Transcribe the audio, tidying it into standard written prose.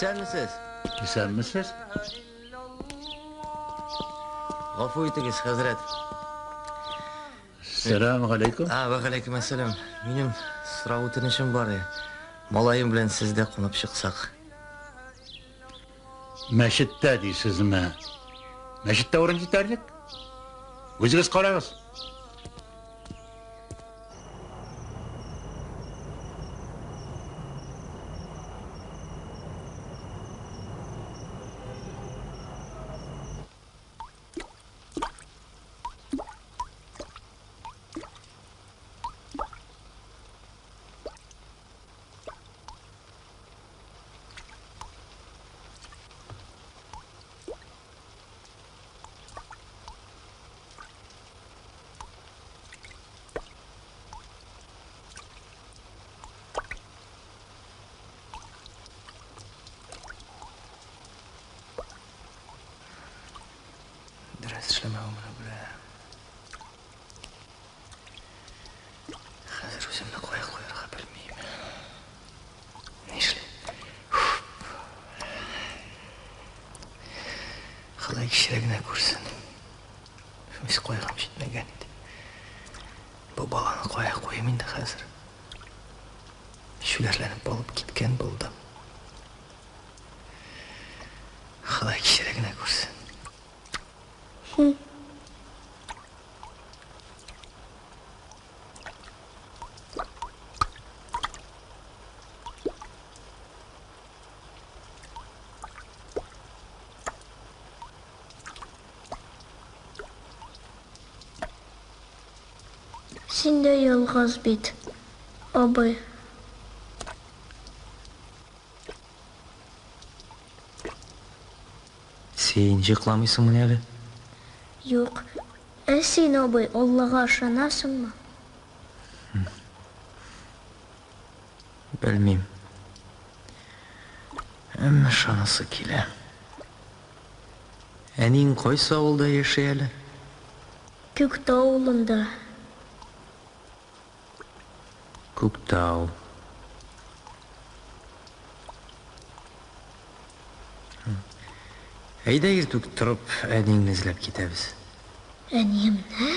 Esenmisiz? Esenmisiz? G'afur etingiz, Hazrat. Assalomu alaykum. Va alaykum assalom. Mening so'rab o'tinishim bor edi. Molayim bilan sizda qo'nib chiqsak. Masjidda deysizmi? Masjidda o'rin yetarlik. O'zingiz qarag'iz. Ders ishlamam buni bular. Hozir o'zimni qo'ya bilmayman. Nishli. Xalay kishiragina ko'rsin. Biz qo'ya ham shitmagan edi. Bu balani qo'ya qo'ymaydi hozir. Shularlanib olib ketgan bo'ldim. Xalay kishiragina ko'rsin. Sen de yalğız bit, abi. Sen yıklamıyorsun hali? Yok. Sen abi Allah'a aşanasın mı? Bilmeyim. Ama şanası kile. Enin koysa oldu yaşayalı. Köktağlı'nda. Ko'kdağ. Hayda ertuk turib, adingni izlab ketamiz. Annem ne?